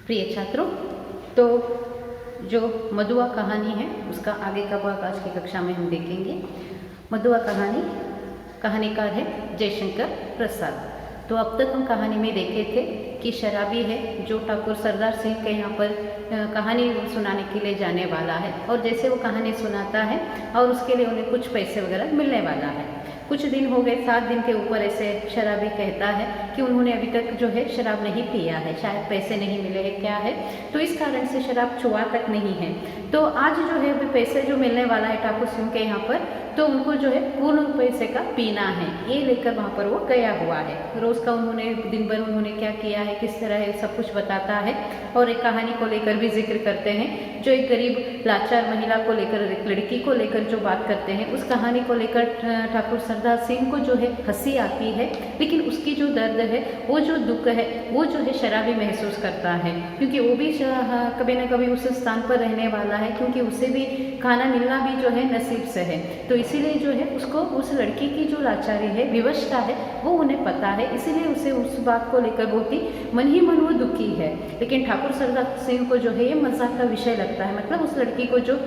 प्रिय छात्रों, तो जो मधुआ कहानी है उसका आगे का भाग आज की कक्षा में हम देखेंगे। मधुआ कहानी, कहानीकार है जयशंकर प्रसाद। तो अब तक हम कहानी में देखे थे कि शराबी है जो ठाकुर सरदार सिंह के यहाँ पर कहानी सुनाने के लिए जाने वाला है, और जैसे वो कहानी सुनाता है और उसके लिए उन्हें कुछ पैसे वगैरह मिलने वाला है। कुछ दिन हो गए, 7 दिन के ऊपर ऐसे शराबी कहता है कि उन्होंने अभी तक जो है शराब नहीं पिया है, शायद पैसे नहीं मिले हैं, क्या है, तो इस कारण से शराब छुआ तक नहीं है। तो आज जो है अभी पैसे जो मिलने वाला है ठाकुर सिंह के यहाँ पर, तो उनको जो है पूर्ण पैसे का पीना है, ये लेकर वहाँ पर वो गया हुआ है। रोज़ का उन्होंने दिन भर उन्होंने क्या किया है, किस तरह है, सब कुछ बताता है। और एक कहानी को लेकर भी जिक्र करते हैं, जो एक गरीब लाचार महिला को लेकर, एक लड़की को लेकर जो बात करते हैं, उस कहानी को लेकर ठाकुर सरदार सिंह को जो है हंसी आती है, लेकिन उसकी जो दर्द है, वो जो दुख है, वो जो है शराबी महसूस करता है, क्योंकि वो भी कभी ना कभी उस स्थान पर रहने वाला है, क्योंकि उसे भी खाना मिलना भी जो है नसीब से है। तो इसीलिए जो है उसको उस लड़की की जो लाचारी है, विवशता है, वो उन्हें पता है, इसीलिए उसे उस बात को लेकर बहुत ही मन वो दुखी है। लेकिन ठाकुर सरदार सिंह को जो है ये मजाक का विषय लगता है। मतलब उस लड़की को जो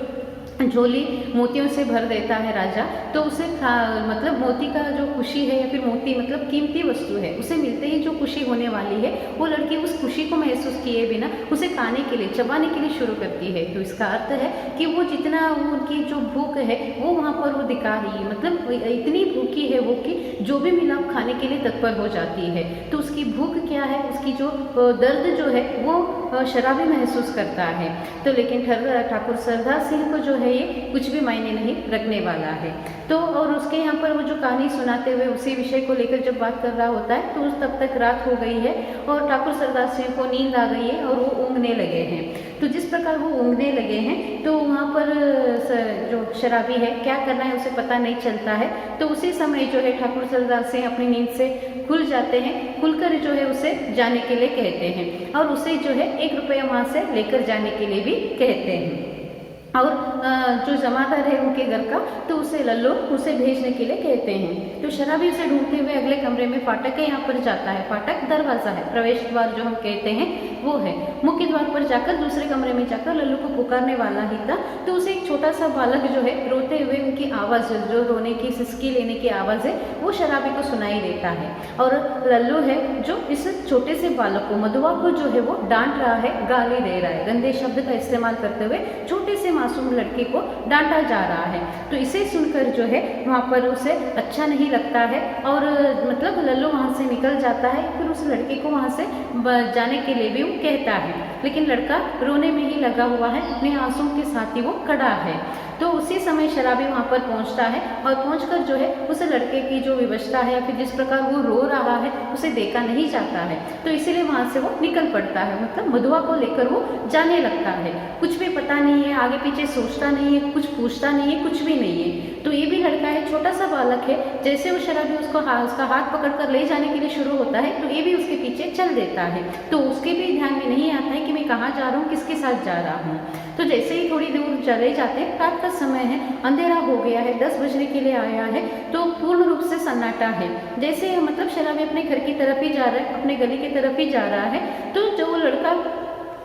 झोली मोतियों से भर देता है राजा, तो उसे मतलब मोती का जो खुशी है, या फिर मोती मतलब कीमती वस्तु है, उसे मिलते ही जो खुशी होने वाली है, वो लड़की उस खुशी को महसूस किए बिना उसे खाने के लिए, चबाने के लिए शुरू करती है। तो इसका अर्थ है कि वो जितना उनकी जो भूख है वो वहाँ पर वो दिखा रही है, मतलब इतनी भूखी है वो कि जो भी मिला खाने के लिए तत्पर हो जाती है। तो उसकी भूख क्या है, उसकी जो दर्द जो है वो शराबी महसूस करता है। तो लेकिन ठाकुर सरदार सिंह को जो है ये कुछ भी मायने नहीं रखने वाला है। तो और उसके यहाँ पर वो जो कहानी सुनाते हुए उसी विषय को लेकर जब बात कर रहा होता है, तो उस तब तक रात हो गई है और ठाकुर सरदार सिंह को नींद आ गई है और वो ऊँघने लगे हैं। तो जिस प्रकार वो ऊँघने लगे हैं, तो वहाँ पर जो शराबी है क्या करना है उसे पता नहीं चलता है। तो उसी समय जो है ठाकुर सरदार सिंह अपनी नींद से खुल जाते हैं, खुलकर जो है उसे जाने के लिए कहते हैं, और उसे जो है 1 रुपया वहाँ से लेकर जाने के लिए भी कहते हैं। और जो जमादार है उनके घर का, तो उसे लल्लो उसे भेजने के लिए कहते हैं। तो शराबी उसे ढूंढते हुए अगले कमरे में फाटक के यहाँ पर जाता है। फाटक दरवाज़ा है, प्रवेश द्वार जो हम कहते हैं वो है। मुख्य द्वार पर जाकर दूसरे कमरे में जाकर लल्लू को पुकारने वाला ही था, तो उसे एक छोटा सा बालक जो है रोते हुए, उनकी आवाज़ जो रोने की, सिसकी लेने की आवाज़ है, वो शराबी को सुनाई देता है। और लल्लू है जो इस छोटे से बालक को, मधुआ को जो है वो डांट रहा है, गाली दे रहा है, गंदे शब्द का इस्तेमाल करते हुए छोटे से मासूम लड़के को डांटा जा रहा है। तो इसे सुनकर जो है वहाँ पर उसे अच्छा नहीं लगता है, और मतलब लल्लू वहाँ से निकल जाता है। फिर उस लड़के को वहाँ से जाने के लिए भी वो कहता है, लेकिन लड़का रोने में ही लगा हुआ है, अपने आंसुओं के साथ ही वो खड़ा है। तो उसी समय शराबी वहाँ पर पहुँचता है, और पहुँचकर जो है उस लड़के की जो विवशता है, फिर जिस प्रकार वो रो रहा है, उसे देखा नहीं जाता है। तो इसीलिए वहाँ से वो निकल पड़ता है, मतलब मधुआ को लेकर वो जाने लगता है। कुछ भी पता नहीं है, आगे पीछे सोचता नहीं है, कुछ पूछता नहीं है, कुछ भी नहीं है। तो ये भी लड़का है, छोटा सा बालक है, जैसे वो शराबी उसका हाथ पकड़कर ले जाने के लिए शुरू होता है, तो ये भी उसके पीछे चल देता है। तो उसके भी ध्यान में नहीं आता है कि मैं कहाँ जा रहा हूँ, किसके साथ जा रहा हूँ। तो जैसे ही थोड़ी दूर चले जाते हैं, रात का समय है, अंधेरा हो गया है, 10 बजने के लिए आया है, तो पूर्ण रूप से सन्नाटा है। जैसे मतलब शराबी अपने घर की तरफ ही जा रहा है, अपने गली की तरफ ही जा रहा है, तो जो लड़का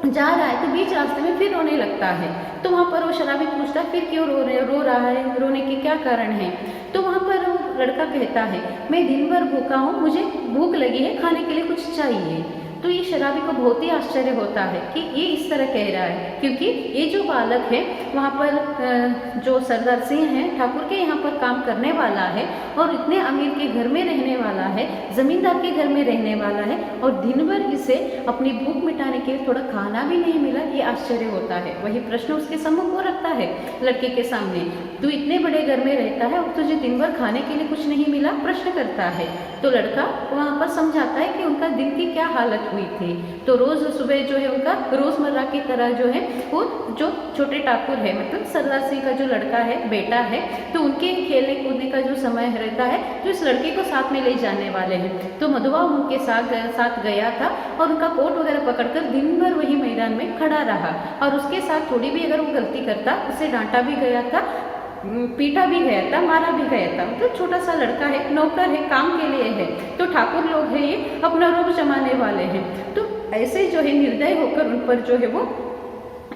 जा रहा है, तो बीच रास्ते में फिर रोने लगता है। तो वहाँ पर वो शराबी पूछता है, फिर क्यों रो रहा है, रोने के क्या कारण है। तो वहाँ पर वो लड़का कहता है, मैं दिन भर भूखा हूँ, मुझे भूख लगी है, खाने के लिए कुछ चाहिए। तो ये शराबी को बहुत ही आश्चर्य होता है कि ये इस तरह कह रहा है, क्योंकि ये जो बालक है वहाँ पर जो सरदार सिंह है, ठाकुर के यहाँ पर काम करने वाला है, और इतने अमीर के घर में रहने वाला है, जमींदार के घर में रहने वाला है, और दिन भर इसे अपनी भूख मिटाने के लिए थोड़ा खाना भी नहीं मिला, ये आश्चर्य होता है। वही प्रश्न उसके सम्मुख वो रखता है लड़के के सामने, तू इतने बड़े घर में रहता है और तुझे दिन भर खाने के लिए कुछ नहीं मिला, प्रश्न करता है। तो लड़का वहाँ पर समझाता है कि उनका दिन की क्या हालत हुई थी। तो रोज सुबह जो है उनका रोजमर्रा की तरह जो है वो जो छोटे ठाकुर है, मतलब सरदार सिंह का जो लड़का है, बेटा है, तो उनके खेलने कूदने का जो समय रहता है, तो इस लड़के को साथ में ले जाने वाले हैं। तो मधुआ उनके साथ गया था, और उनका कोट वगैरह पकड़कर दिन भर वही मैदान में खड़ा रहा, और उसके साथ थोड़ी भी अगर वो गलती करता, उसे डांटा भी गया था, पीटा भी गया था, मारा भी गया था। मतलब छोटा सा लड़का है, नौकर है, काम के लिए है। तो ठाकुर लोग है ये अपना रोब जमाने वाले हैं। तो ऐसे जो है निर्दय होकर उन पर जो है वो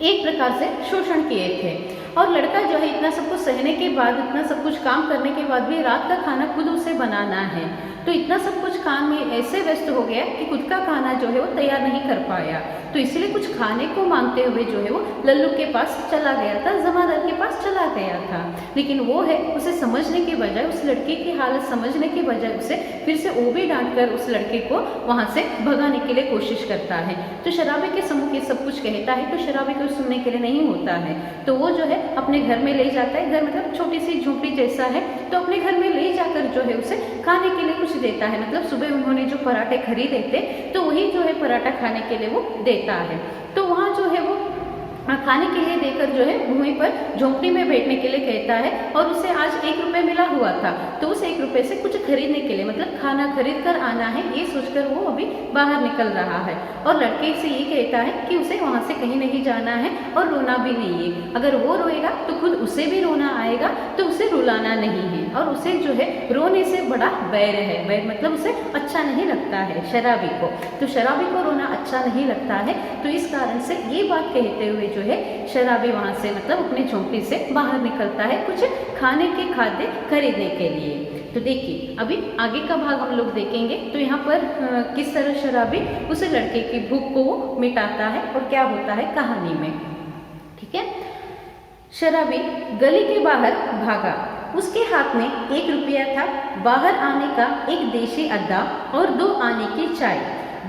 एक प्रकार से शोषण किए थे। और लड़का जो है इतना सब कुछ सहने के बाद, इतना सब कुछ काम करने के बाद भी रात का खाना खुद उसे बनाना है, तो इतना सब कुछ काम में ऐसे व्यस्त हो गया कि खुद का खाना जो है वो तैयार नहीं कर पाया। तो इसलिए कुछ खाने को मांगते हुए जो है वो लल्लू के पास चला गया था, जमादार के पास चला गया था। लेकिन वो है उसे समझने के बजाय, उस लड़के की हालत समझने के बजाय उसे फिर से वो भी डांट कर उस लड़के को वहाँ से भगाने के लिए कोशिश करता है। तो शराबी के समूह ये सब कुछ कहता है तो शराबी को सुनने के लिए नहीं होता है, तो वो जो है अपने घर में ले जाता है। घर मतलब छोटी सी झोपड़ी जैसा है, तो अपने घर में ले जाकर जो है उसे खाने के लिए कुछ देता है। मतलब सुबह उन्होंने जो पराठे खरीदे थे तो वही जो है पराठा खाने के लिए वो देता है। तो वहाँ जो है वो खाने के लिए देकर जो है भूमि पर झोंपड़ी में बैठने के लिए कहता है। और उसे आज 1 रुपये मिला हुआ था, तो उस 1 रुपये से कुछ खरीदने के लिए, मतलब खाना खरीद कर आना है, ये सोचकर वो अभी बाहर निकल रहा है। और लड़के से ये कहता है कि उसे वहाँ से कहीं नहीं जाना है और रोना भी नहीं है। अगर वो रोएगा तो खुद उसे भी रोना आएगा, तो उसे रुलाना नहीं है। और उसे जो है रोने से बड़ा बैर है, बैर मतलब उसे अच्छा नहीं लगता है शराबी को, तो शराबी को रोना अच्छा नहीं लगता है। तो इस कारण से ये बात कहते हुए जो है शराबी वहाँ से मतलब अपनी झोंपड़ी से बाहर निकलता है कुछ खाने के खाद्य खरीदने के लिए। तो देखिए अभी आगे का भाग हम लोग देखेंगे। तो यहाँ पर किस तरह शराबी उस लड़के की भूख को मिटाता है और क्या होता है कहानी में, ठीक है। शराबी गली के बाहर भागा, उसके हाथ में 1 रुपया था। बाहर आने का एक देशी अद्दा और 2 आने की चाय,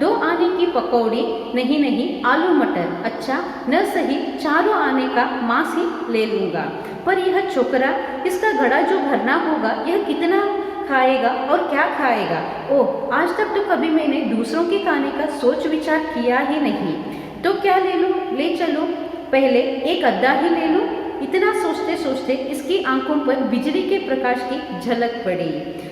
2 आने की पकौड़ी, नहीं आलू मटर, अच्छा न सही 4 आने का मांस ही ले लूँगा। पर यह छोकरा, इसका घड़ा जो भरना होगा, यह कितना खाएगा और क्या खाएगा? ओह, आज तक तो कभी मैंने दूसरों के खाने का सोच विचार किया ही नहीं। तो क्या ले लूँ? ले चलो, पहले एक अद्दा ही ले लूँ। इतना सोचते सोचते इसकी आंखों पर बिजली के प्रकाश की झलक पड़ी।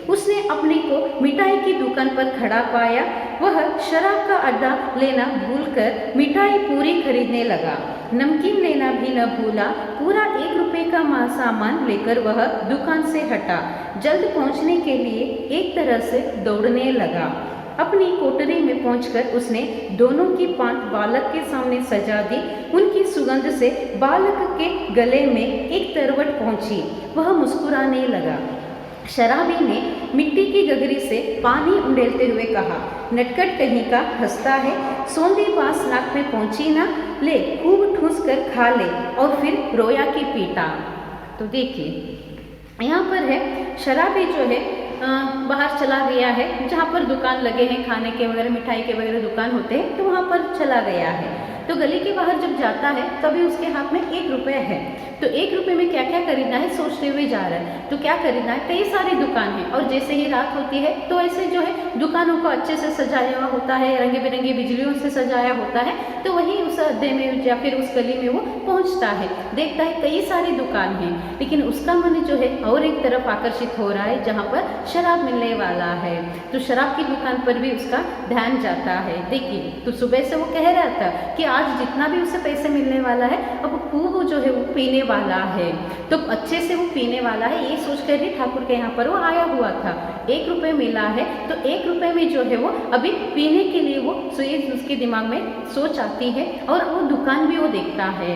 उसने अपने को मिठाई की दुकान पर खड़ा पाया। वह शराब का अड्डा लेना भूलकर मिठाई पूरी खरीदने लगा। नमकीन लेना भी न भूला। पूरा 1 रुपये का सामान लेकर वह दुकान से हटा। जल्द पहुंचने के लिए एक तरह से दौड़ने लगा। अपनी कोठरी में पहुंचकर उसने दोनों की पांत बालक के सामने सजा दी। उनकी सुगंध से बालक के गले में एक तरवट पहुंची। वह मुस्कुराने लगा। शराबी ने मिट्टी की गगरी से पानी उंडेलते हुए कहा, नटखट कहीं का हंसता है, सौंधी बांस नाक में पहुंची ना, ले खूब ठूस कर खा ले और फिर रोया की पीटा। तो देखिए यहाँ पर है शराबी जो है बाहर चला गया है, जहाँ पर दुकान लगे हैं खाने के वगैरह मिठाई के वगैरह दुकान होते हैं, तो वहाँ पर चला गया है। तो गली के बाहर जब जाता है तभी उसके हाथ में 1 रुपया है। तो 1 रुपये में क्या क्या खरीदना है सोचते हुए जा रहा है। तो क्या खरीदना है, कई सारी दुकान है और जैसे ही रात होती है तो ऐसे जो है दुकानों को अच्छे से सजाया हुआ होता है, रंगे बिरंगी बिजलियों से सजाया होता है। तो वहीं उस अड्डे में या फिर उस गली में वो पहुँचता है, देखता है कई सारी दुकान है, लेकिन उसका मन जो है और एक तरफ आकर्षित हो रहा है जहाँ पर शराब मिलने वाला है। तो शराब की दुकान पर भी उसका ध्यान जाता है। देखिए तो सुबह से वो कह रहा था कि आज जितना भी उसे पैसे मिलने वाला है अब खूब जो है वो पीने वाला है, तो अच्छे से वो पीने वाला है, ये सोचकर ही ठाकुर के यहाँ पर वो आया हुआ था। 1 रुपये मिला है तो 1 रुपये में जो है वो अभी पीने के लिए वो उसके दिमाग में सोच आती है और वो दुकान भी वो देखता है।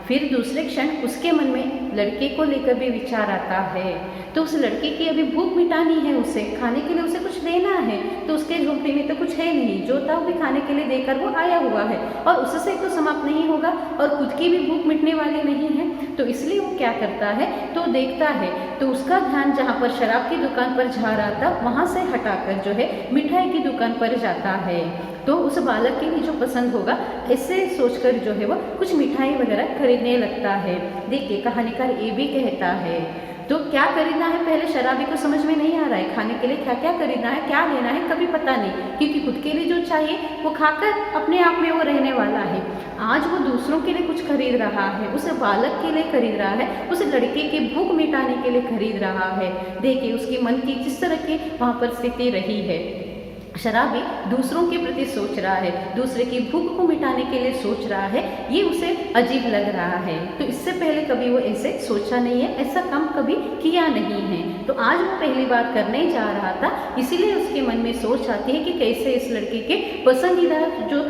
फिर दूसरे क्षण उसके मन में लड़के को लेकर भी विचार आता है। तो उस लड़के की अभी भूख मिटानी है, उसे खाने के लिए उसे कुछ देना है। तो उसके झोंपड़ी में तो कुछ है नहीं, जो था वो भी खाने के लिए देकर वो आया हुआ है और उससे तो समाप्त नहीं होगा और खुद की भी भूख मिटने वाली नहीं है। तो इसलिए वो क्या करता है, तो देखता है तो उसका ध्यान जहाँ पर शराब की दुकान पर जा रहा था वहाँ से हटाकर जो है मिठाई की दुकान पर जाता है। तो उस बालक के लिए जो पसंद होगा ऐसे सोचकर जो है वो कुछ मिठाई वगैरह खरीदने लगता है। देखिए कहानीकार ये भी कहता है, तो क्या खरीदना है पहले शराबी को समझ में नहीं आ रहा है, खाने के लिए क्या क्या खरीदना है, क्या लेना है कभी पता नहीं, क्योंकि खुद के लिए जो चाहिए वो खाकर अपने आप में वो रहने वाला है। आज वो दूसरों के लिए कुछ खरीद रहा है, उस बालक के लिए खरीद रहा है, उस लड़के की भूख मिटाने के लिए खरीद रहा है। देखिए उसके मन की जिस तरह की वहाँ पर स्थिति रही है। शराबी दूसरों के प्रति सोच रहा है, दूसरे की भूख को मिटाने के लिए सोच रहा है, ये उसे अजीब लग रहा है। तो इससे पहले कभी वो ऐसे सोचा नहीं है, ऐसा काम कभी किया नहीं है। तो आज वो पहली बार करने जा रहा था, इसीलिए उसके मन में सोच आती है कि कैसे इस लड़के के पसंदीदा जो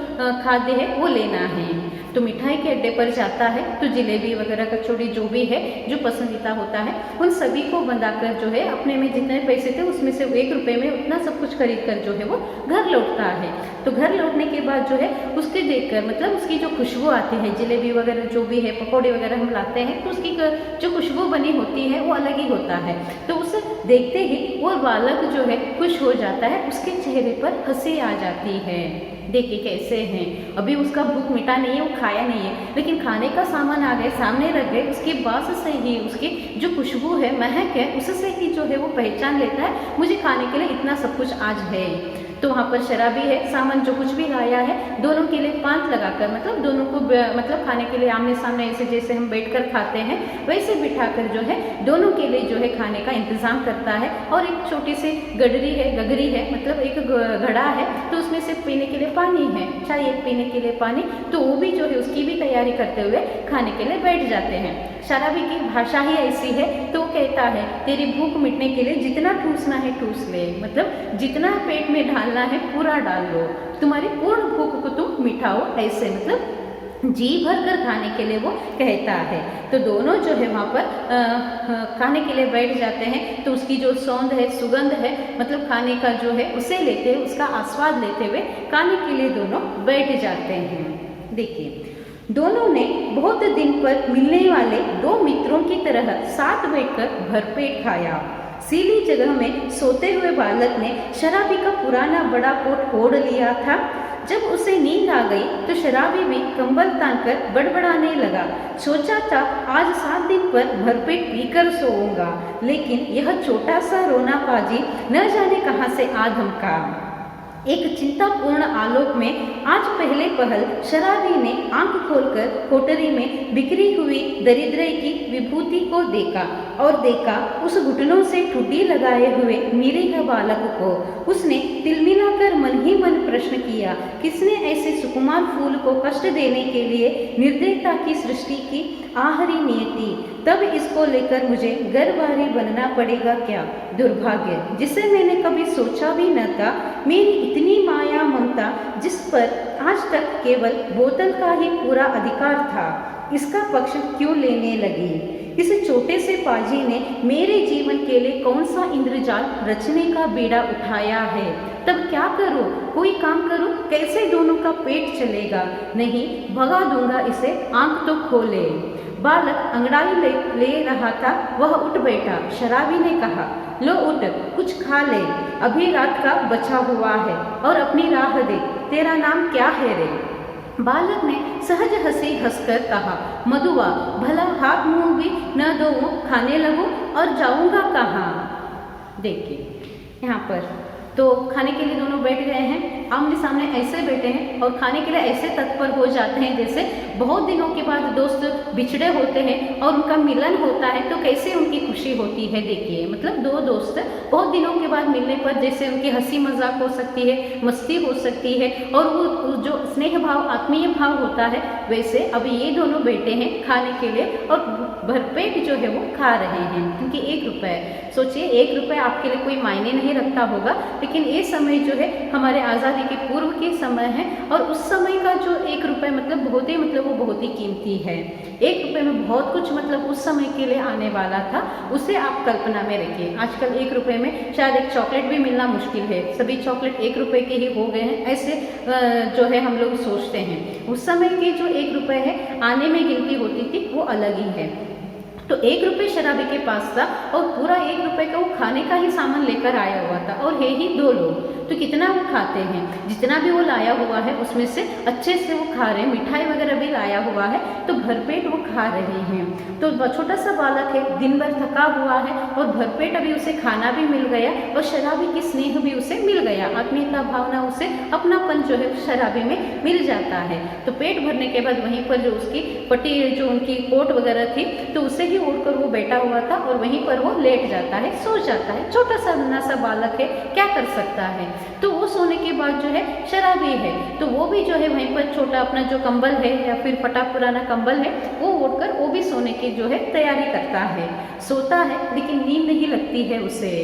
खाद्य है वो लेना है। तो मिठाई के अड्डे पर जाता है तो जलेबी वगैरह कचौड़ी जो भी है जो पसंदीदा होता है उन सभी को बंधाकर जो है अपने में जितने पैसे थे उसमें से 1 रुपये में उतना सब कुछ खरीद कर जो है वो घर लौटता है। तो घर लौटने के बाद जो है उसके देखकर मतलब उसकी जो खुशबू आती है, जलेबी वगैरह जो भी है, पकौड़े वगैरह हम लाते हैं तो उसकी जो खुशबू बनी होती है वो अलग ही होता है। तो उसे देखते ही वो बालक जो है खुश हो जाता है, उसके चेहरे पर हंसी आ जाती है। देखिए कैसे हैं, अभी उसका भूख मिटा नहीं है, वो खाया नहीं है, लेकिन खाने का सामान आ गए, सामने रख गए, उसके बास से ही उसकी जो खुशबू है, महक है, उससे ही जो है वो पहचान लेता है मुझे खाने के लिए इतना सब कुछ आज है। तो वहाँ पर शराबी है, सामान जो कुछ भी लाया है दोनों के लिए पांत लगाकर मतलब दोनों को मतलब खाने के लिए आमने सामने ऐसे जैसे हम बैठकर खाते हैं वैसे बिठाकर जो है दोनों के लिए जो है खाने का इंतजाम करता है। और एक छोटी सी गगरी है मतलब एक घड़ा है, तो उसमें से पीने के लिए पानी है, चाहिए पीने के लिए पानी, तो वो भी जो है उसकी भी तैयारी करते हुए खाने के लिए बैठ जाते हैं। शराबी की भाषा ही ऐसी है, तो वो कहता है तेरी भूख मिटने के लिए जितना ठूसना है ठूस ले, मतलब जितना पेट में डालना है पूरा डाल लो, तुम्हारी पूर्ण भूख को तुम मिटाओ, ऐसे मतलब जी भर कर खाने के लिए वो कहता है। तो दोनों जो है वहाँ पर खाने के लिए बैठ जाते हैं। तो उसकी जो सौंध है, सुगंध है, मतलब खाने का जो है उसे लेते हुए उसका आस्वाद लेते हुए खाने के लिए दोनों बैठ जाते हैं। देखिए दोनों ने बहुत दिन पर मिलने वाले 2 मित्रों की तरह साथ बैठकर भरपेट खाया। सीली जगह में सोते हुए बालक ने शराबी का पुराना बड़ा कोट ओढ़ लिया था। जब उसे नींद आ गई तो शराबी भी कंबल तानकर बड़बड़ाने लगा। सोचा था आज 7 दिन पर भरपेट पीकर सोऊंगा, लेकिन यह छोटा सा रोना पाजी न जाने कहाँ से आ धमका। एक चिंतापूर्ण आलोक में आज पहले पहल शराबी ने आंख खोलकर कोठरी में बिखरी हुई दरिद्र की विभूति को देखा और देखा उस घुटनों से ठुड्डी लगाए हुए निरीह बालक को। उसने तिलमिलाकर मन ही मन प्रश्न किया, किसने ऐसे सुकुमार फूल को कष्ट देने के लिए निर्दयता की सृष्टि की आहरी नियति। तब इसको लेकर मुझे गर्भवारी बनना पड़ेगा क्या? दुर्भाग्य जिसे मैंने कभी सोचा भी न था। मेरी इतनी माया ममता जिस पर आज तक केवल बोतल का ही पूरा अधिकार था, इसका पक्ष क्यों लेने लगी? इस छोटे से पाजी ने मेरे जीवन के लिए कौन सा इंद्रजाल रचने का बीड़ा उठाया है? तब क्या करूं? कोई काम करूं? कैसे दोनों का पेट चलेगा? नहीं, भगा दूंगा इसे, आंख तो खोले। बालक अंगड़ाई ले रहा था, वह उठ बैठा। शराबी ने कहा, लो उठ, कुछ खा ले, अभी रात का बचा हुआ है, और अपनी राह देख, तेरा नाम क्या है रे? बालक ने सहज हंसी हंसकर कहा, मधुआ, भला हाथ मुंह भी न दो, खाने लगूं और जाऊंगा कहाँ? देखिए यहाँ पर तो खाने के लिए दोनों बैठ गए हैं, आमने सामने ऐसे बैठे हैं और खाने के लिए ऐसे तत्पर हो जाते हैं जैसे बहुत दिनों के बाद दोस्त बिछड़े होते हैं और उनका मिलन होता है तो कैसे उनकी खुशी होती है। देखिए मतलब 2 दोस्त बहुत दिनों के बाद मिलने पर जैसे उनकी हंसी मजाक हो सकती है, मस्ती हो सकती है और वो जो स्नेह भाव, आत्मीय भाव होता है, वैसे अब ये दोनों बैठे हैं खाने के लिए और भरपेट जो है वो खा रहे हैं। क्योंकि 1 रुपये, सोचिए 1 रुपये आपके लिए कोई मायने नहीं रखता होगा, लेकिन ये समय जो है हमारे आज़ादी के पूर्व के समय है और उस समय का जो 1 रुपये मतलब बहुत ही वो बहुत ही कीमती है। 1 रुपये में बहुत कुछ मतलब उस समय के लिए आने वाला था, उसे आप कल्पना में रखिए। आजकल 1 रुपये में शायद एक चॉकलेट भी मिलना मुश्किल है, सभी चॉकलेट 1 रुपये के ही हो गए हैं, ऐसे जो है हम लोग सोचते हैं। उस समय के जो 1 रुपये है आने में गिनती होती थी वो अलग ही है। तो 1 रुपये शराबी के पास था और पूरा 1 रुपये का वो खाने का ही सामान लेकर आया हुआ था और है ही 2 लोग, तो कितना वो खाते हैं? जितना भी वो लाया हुआ है उसमें से अच्छे से वो खा रहे हैं, मिठाई वगैरह भी लाया हुआ है तो भरपेट वो खा रहे हैं। तो छोटा सा बालक है, दिन भर थका हुआ है और भरपेट अभी उसे खाना भी मिल गया और शराबी की स्नेह भी उसे मिल गया, आत्मीयता भावना उसे, अपनापन जो है शराबी में मिल जाता है। तो पेट भरने के बाद वहीं पर जो उसकी पट्टी जो उनकी कोट वगैरह थी तो उसे ही ओढ़कर वो बैठा हुआ था और वहीं पर वो लेट जाता है, सो जाता है। छोटा सा नन्हा सा बालक है, क्या कर सकता है? तो वो सोने के बाद जो है शराबी है, तो वो भी जो है वहीं पर छोटा अपना जो कंबल है या फिर फटा पुराना कंबल है वो ओढ़कर वो भी सोने की जो है तैयारी करता है, सोता है, लेकिन नींद नहीं लगती है उसे।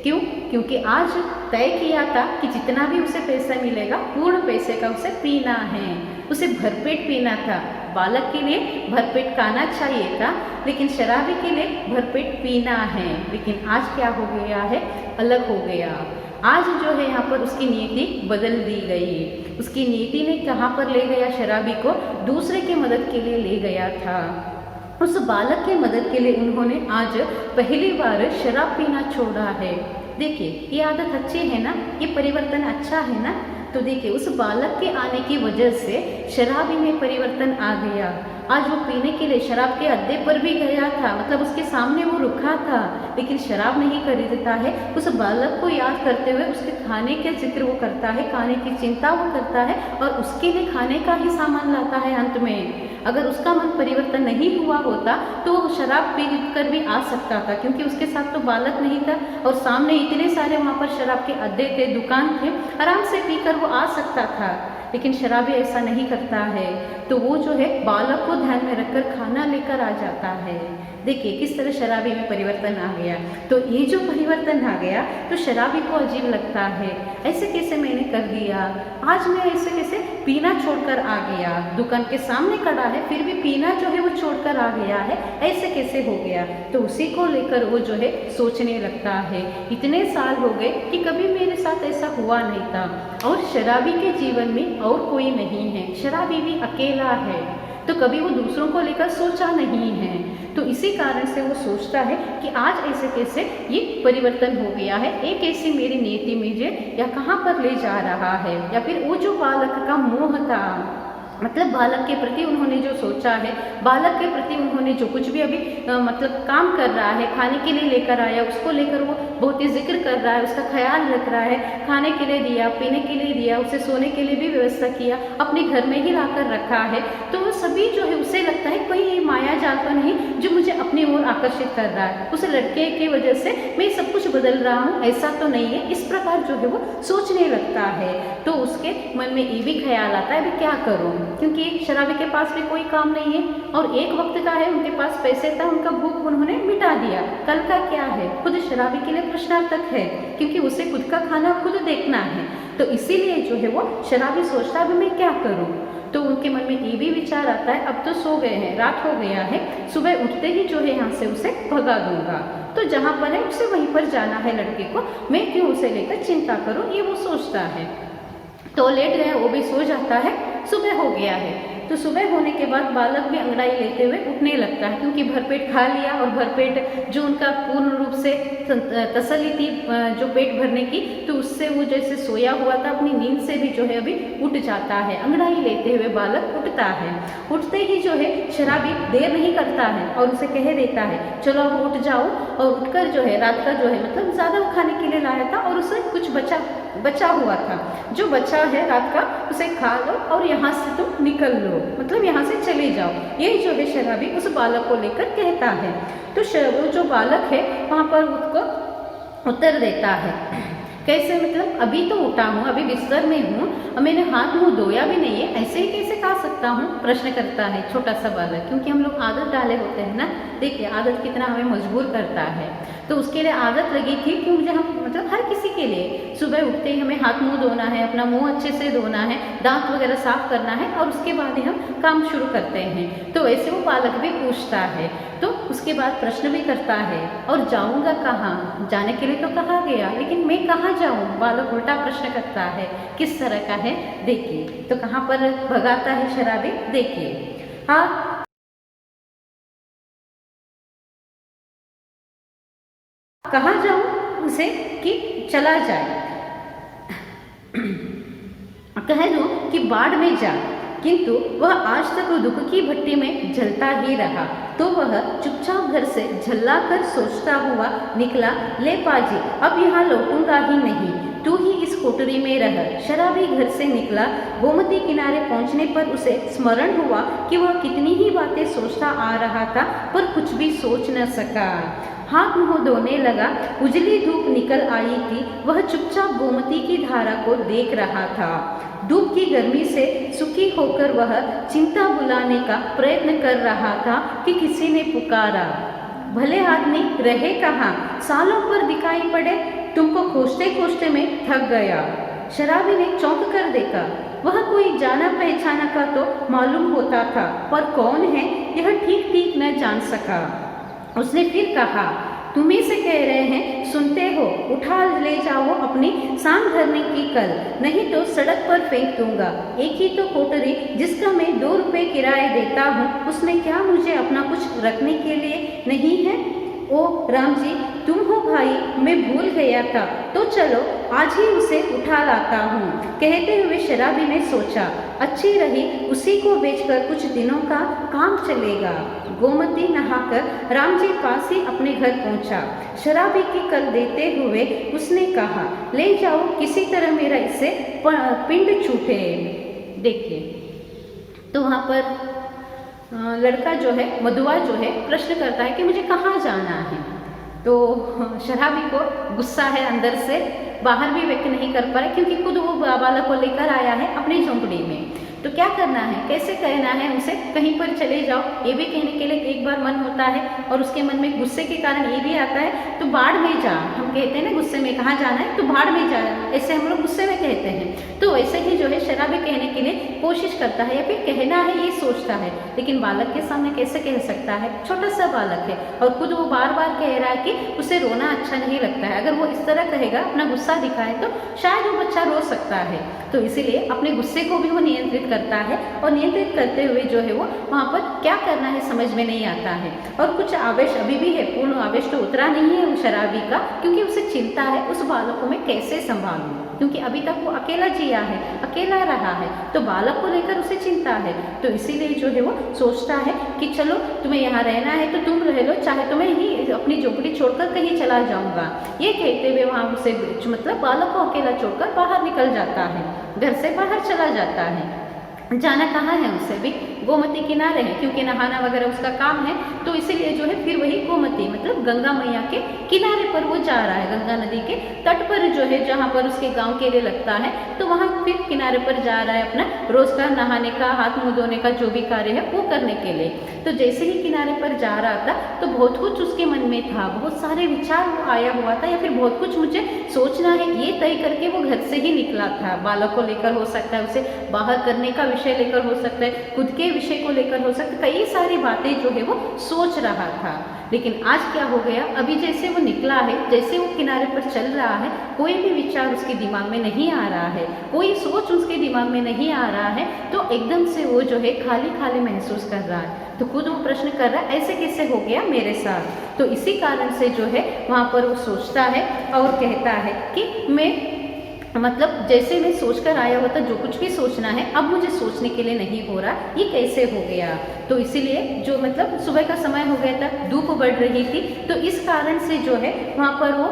क्यों? क्योंकि आज तय किया था कि जितना भी उसे पैसा मिलेगा पूर्ण पैसे का उसे पीना है, उसे भरपेट पीना था। बालक के लिए भरपेट खाना चाहिए था, लेकिन शराबी के लिए भरपेट पीना है। लेकिन आज क्या हो गया है? अलग हो गया। आज जो है यहाँ पर उसकी नीति बदल दी गई। उसकी नीति ने कहाँ पर ले गया? शराबी को दूसरे की मदद के लिए ले गया था। उस बालक की मदद के लिए उन्होंने आज पहली बार शराब पीना छोड़ा है। देखिए ये आदत अच्छी है ना, ये परिवर्तन अच्छा है ना। तो देखिए उस बालक के आने की वजह से शराबी में परिवर्तन आ गया। आज वो पीने के लिए शराब के अड्डे पर भी गया था, मतलब उसके सामने वो रुका था, लेकिन शराब नहीं खरीदता है। उस बालक को याद करते हुए उसके खाने का जिक्र वो करता है, खाने की चिंता वो करता है और उसके लिए खाने का ही सामान लाता है अंत में। अगर उसका मन परिवर्तन नहीं हुआ होता तो वो शराब पी कर भी आ सकता था, क्योंकि उसके साथ तो बालक नहीं था और सामने इतने सारे वहाँ पर शराब के अड्डे थे, दुकान थे, आराम से पीकर वो आ सकता था। लेकिन शराबी ऐसा नहीं करता है, तो वो जो है बालक को ध्यान में रखकर खाना लेकर आ जाता है। देखिए किस तरह शराबी में परिवर्तन आ गया। तो ये जो परिवर्तन आ गया तो शराबी को अजीब लगता है, ऐसे कैसे मैंने कर दिया, आज मैं ऐसे कैसे पीना छोड़कर आ गया, दुकान के सामने खड़ा है फिर भी पीना जो है वो छोड़कर आ गया है, ऐसे कैसे हो गया। तो उसी को लेकर वो जो है सोचने लगता है, इतने साल हो गए कि कभी मेरे साथ ऐसा हुआ नहीं था और शराबी के जीवन में और कोई नहीं है, शराबी भी अकेला है, तो कभी वो दूसरों को लेकर सोचा नहीं है। तो इसी कारण से वो सोचता है कि आज ऐसे कैसे ये परिवर्तन हो गया है, एक ऐसी मेरी नीति मुझे या कहाँ पर ले जा रहा है। या फिर वो जो बालक का मोह था, मतलब बालक के प्रति उन्होंने जो सोचा है, बालक के प्रति उन्होंने जो कुछ भी अभी मतलब काम कर रहा है, खाने के लिए लेकर आया, उसको लेकर वो बहुत ही जिक्र कर रहा है, उसका ख्याल रख रहा है, खाने के लिए दिया, पीने के लिए दिया, उसे सोने के लिए भी व्यवस्था किया, अपने घर में ही लाकर रखा है। तो वो सभी जो है उसे लगता है कोई ये माया जाल तो नहीं जो मुझे अपनी ओर आकर्षित कर रहा है, उस लड़के की वजह से मैं सब कुछ बदल रहा हूँ, ऐसा तो नहीं है। इस प्रकार जो है वो सोचने लगता है। तो उसके मन में ये भी ख्याल आता है अभी क्या करूँ, क्योंकि शराबी के पास भी कोई काम नहीं है और एक वक्त का है, उनके पास पैसे था, उनका भूख उन्होंने मिटा दिया, कल का क्या है। खुद शराबी के लिए प्रश्नार्थक है, क्योंकि उसे खुद का खाना खुद देखना है। तो इसीलिए जो है वो शराबी सोचता है मैं क्या करूं। तो उनके मन में ये भी विचार आता है अब तो सो गए हैं, रात हो गया है, सुबह उठते ही जो है यहाँ से उसे भगा दूंगा। तो जहाँ पर है उसे वहीं पर जाना है लड़के को, मैं क्यों उसे लेकर चिंता करूँ, ये वो सोचता है। तो लेट गया, वो भी सो जाता है। सुबह हो गया है, तो सुबह होने के बाद बालक भी अंगड़ाई लेते हुए उठने लगता है, क्योंकि भरपेट खा लिया और भरपेट जो उनका पूर्ण रूप से तसल्ली थी जो पेट भरने की, तो उससे वो जैसे सोया हुआ था अपनी नींद से भी जो है अभी उठ जाता है। अंगड़ाई लेते हुए बालक उठता है। उठते ही जो है शराबी देर नहीं करता है और उसे कह देता है चलो अब उठ जाओ, और उठकर जो है रात का जो है मतलब ज़्यादा वो खाने के लिए लाया था और उसे कुछ बचा हुआ था, जो बचा है रात का उसे खा लो और यहाँ से तुम निकल लो, मतलब यहाँ से चले जाओ। ये जो है शराबी उस बालक को लेकर कहता है। तो वो जो बालक है वहाँ पर उसको उत्तर देता है, कैसे मतलब अभी तो उठा हूँ, अभी बिस्तर में हूँ और मैंने हाथ मुँह धोया भी नहीं है, ऐसे ही कैसे खा सकता हूँ, प्रश्न करता है छोटा सा बालक। क्योंकि हम लोग आदत डाले होते हैं ना, देखिए आदत कितना हमें मजबूर करता है। तो उसके लिए आदत लगी थी कि मुझे हम मतलब हर किसी के लिए सुबह उठते ही हमें हाथ मुंह धोना है, अपना मुंह अच्छे से धोना है, दांत वगैरह साफ करना है और उसके बाद ही हम काम शुरू करते हैं। तो ऐसे वो बालक भी पूछता है, तो उसके बाद प्रश्न भी करता है और जाऊंगा कहाँ, जाने के लिए तो कहा गया लेकिन मैं कहाँ जाऊँ, बालक उल्टा प्रश्न करता है। किस तरह का है देखिए, तो कहाँ पर भगाता है शराबी देखिए। हाँ, कहाँ जाऊँ उसे कि चला जाए, कह दो कि बाढ़ में जा, किंतु वह आज तक दुख की भट्टी में जलता ही रहा। तो वह चुपचाप घर से झल्ला कर सोचता हुआ निकला, ले पाजी अब यहाँ लौटूंगा ही नहीं, तू ही इस कोठरी में रह। शराबी घर से निकला। गोमती किनारे पहुंचने पर उसे स्मरण हुआ कि वह कितनी ही बातें सोचता आ रहा था, पर कुछ भी सोच न सका। हाथ मुंह धोने लगा। उजली धूप निकल आई थी। वह चुपचाप गोमती की धारा को देख रहा था। धूप की गर्मी से सुखी होकर वह चिंता बुलाने का प्रयत्न कर रहा था कि किसी ने पुकारा, भले आदमी रहे कहाँ, सालों पर दिखाई पड़े, तुमको खोजते खोजते मैं थक गया। शराबी ने चौंक कर देखा। वह कोई जाना पहचाना का तो मालूम होता था, पर कौन है यह ठीक ठीक न जान सका। उसने फिर कहा, तुम्ही से कह रहे हैं, सुनते हो, उठा ले जाओ अपनी सांग धरने की कल, नहीं तो सड़क पर फेंक दूंगा। एक ही तो कोठरी जिसका मैं 2 रुपये किराए देता हूँ, उसमें क्या मुझे अपना कुछ रखने के लिए नहीं है? ओ राम जी, तुम हो भाई, मैं भूल गया था, तो चलो आज ही उसे उठा लाता हूँ। कहते हुए शराबी ने सोचा, अच्छी रही, उसी को बेचकर कुछ दिनों का काम चलेगा। गोमती नहाकर राम जी पास ही अपने घर पहुंचा। शराबी की कल देते हुए उसने कहा, ले जाओ, किसी तरह मेरा इससे पिंड छूटे। देखिए, तो वहाँ पर लड़का जो है, मधुआ जो है, प्रश्न करता है कि मुझे कहाँ जाना है। तो शराबी को गुस्सा है, अंदर से बाहर भी व्यक्त नहीं कर पा रहा, क्योंकि खुद वो बालक को लेकर आया है अपनी झोंपड़ी में। तो क्या करना है, कैसे कहना है उसे, कहीं पर चले जाओ, ये भी कहने के लिए एक बार मन होता है, और उसके मन में गुस्से के कारण ये भी आता है, तो बाढ़ में जा। हम कहते हैं ना गुस्से में, कहाँ जाना है, तो बाढ़ में जा, ऐसे हम लोग गुस्से में कहते हैं। तो वैसे ही जो है शराबी कहने के लिए कोशिश करता है, या फिर कहना है ये सोचता है, लेकिन बालक के सामने कैसे कह सकता है, छोटा सा बालक है, और खुद वो बार बार कह रहा है कि उसे रोना अच्छा नहीं लगता है। अगर वो इस तरह कहेगा, अपना गुस्सा दिखाए, तो शायद वो बच्चा रो सकता है। तो इसीलिए अपने गुस्से को भी वो नियंत्रित करता है, और नियंत्रित करते हुए जो है वो वहाँ पर क्या करना है समझ में नहीं आता है। और कुछ आवेश अभी भी है, पूर्ण आवेश तो उतरा नहीं है उस शराबी का, क्योंकि उसे चिंता है उस बालक को मैं कैसे संभालूं, क्योंकि अभी तक वो अकेला जिया है, अकेला रहा है, तो बालक को लेकर उसे चिंता है। तो इसीलिए जो है वो सोचता है कि चलो तुम्हें यहाँ रहना है तो तुम रह लो, चाहे तो मैं ही अपनी झोपड़ी छोड़कर कहीं चला जाऊंगा। ये कहते हुए वहाँ उसे मतलब बालक को अकेला छोड़कर बाहर निकल जाता है, घर से बाहर चला जाता है। जाना कहाँ है उसे भी, गोमती किनारे है, क्योंकि नहाना वगैरह उसका काम है, तो इसीलिए जो है फिर वही गोमती मतलब गंगा मैया के किनारे पर वो जा रहा है, गंगा नदी के तट पर जो है, जहाँ पर उसके गांव के लिए लगता है, तो वहाँ फिर किनारे पर जा रहा है अपना रोज का नहाने का, हाथ मुंह धोने का जो भी कार्य है वो करने के लिए। तो जैसे ही किनारे पर जा रहा था, तो बहुत कुछ उसके मन में था, बहुत सारे विचार वो आया हुआ था, या फिर बहुत कुछ मुझे सोचना है, ये तय करके वो घर से ही निकला था। बालक को लेकर हो सकता है, उसे बाहर करने का विषय लेकर हो सकता है, खुद के विषय को लेकर हो सकता है, कई सारी बातें जो है वो सोच रहा था। लेकिन आज क्या हो गया, अभी जैसे वो निकला है, जैसे वो किनारे पर चल रहा है, कोई भी विचार उसके दिमाग में नहीं आ रहा है, कोई सोच उसके दिमाग में नहीं आ रहा है, तो एकदम से वो जो है खाली खाली महसूस कर रहा है। तो खुद वो प्रश्न कर रहा है, ऐसे कैसे हो गया मेरे साथ। तो इसी कारण से जो है वहाँ पर वो सोचता है और कहता है कि मैं मतलब जैसे मैं सोचकर आया हुआ था, जो कुछ भी सोचना है अब मुझे सोचने के लिए नहीं हो रहा, ये कैसे हो गया। तो इसीलिए जो मतलब सुबह का समय हो गया था, धूप बढ़ रही थी, तो इस कारण से जो है वहाँ पर वो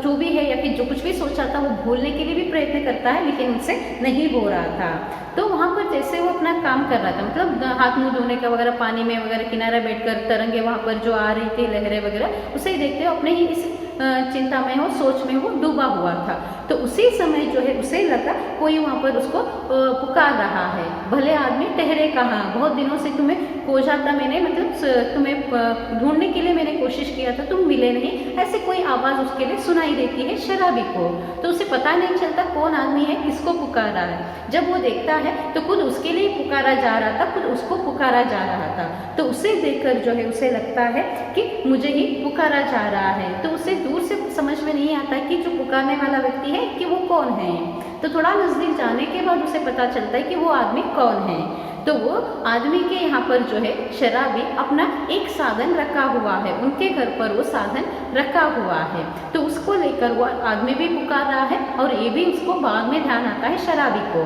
जो भी है या फिर जो कुछ भी सोचा था वो भूलने के लिए भी प्रयत्न करता है, लेकिन उनसे नहीं हो रहा था। तो वहाँ पर जैसे वो अपना काम कर रहा था, मतलब हाथ मुंह धोने का वगैरह, पानी में वगैरह किनारा बैठकर तरंगे वहाँ पर जो आ रही थी, लहरें वगैरह, उसे देखते हुए अपने ही इस चिंता में हो, सोच में वो डूबा हुआ था। तो उसी समय जो है उसे लगा कोई वहाँ पर उसको पुकार रहा है, भले आदमी ठहरे कहाँ, बहुत दिनों से तुम्हें खोजा था मैंने, मतलब तुम्हें ढूंढने के लिए मैंने कोशिश किया था, तुम मिले नहीं, ऐसे कोई आवाज़ उसके लिए सुनाई देती है शराबी को। तो उसे पता नहीं चलता कौन आदमी है, किसको पुकार रहा है। जब वो देखता है तो खुद उसके लिए पुकारा जा रहा था, खुद उसको पुकारा जा रहा था। तो उसे देखकर जो है उसे लगता है कि मुझे ही पुकारा जा रहा है। तो उसे दूर से समझ में नहीं आता कि जो पुकारने वाला व्यक्ति है कि वो कौन है। तो थोड़ा नज़दीक जाने के बाद उसे पता चलता है कि वो आदमी कौन है। तो वो आदमी के यहाँ पर जो है शराबी अपना एक साधन रखा हुआ है, उनके घर पर वो साधन रखा हुआ है। तो उसको लेकर वो आदमी भी पुकार रहा है, और ये भी उसको बाद में ध्यान आता है शराबी को।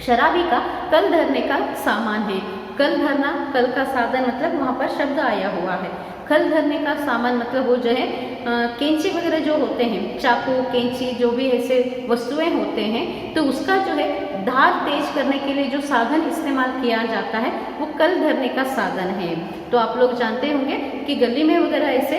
शराबी का कल धरने का सामान है। कल धरना, कल का साधन मतलब वहाँ पर शब्द आया हुआ है। कल धरने का सामान मतलब वो जो है कैंची वगैरह जो होते हैं, चाकू कैंची जो भी ऐसे वस्तुएं होते हैं, तो उसका जो है धार तेज करने के लिए जो साधन इस्तेमाल किया जाता है वो कल धरने का साधन है। तो आप लोग जानते होंगे कि गली में वगैरह ऐसे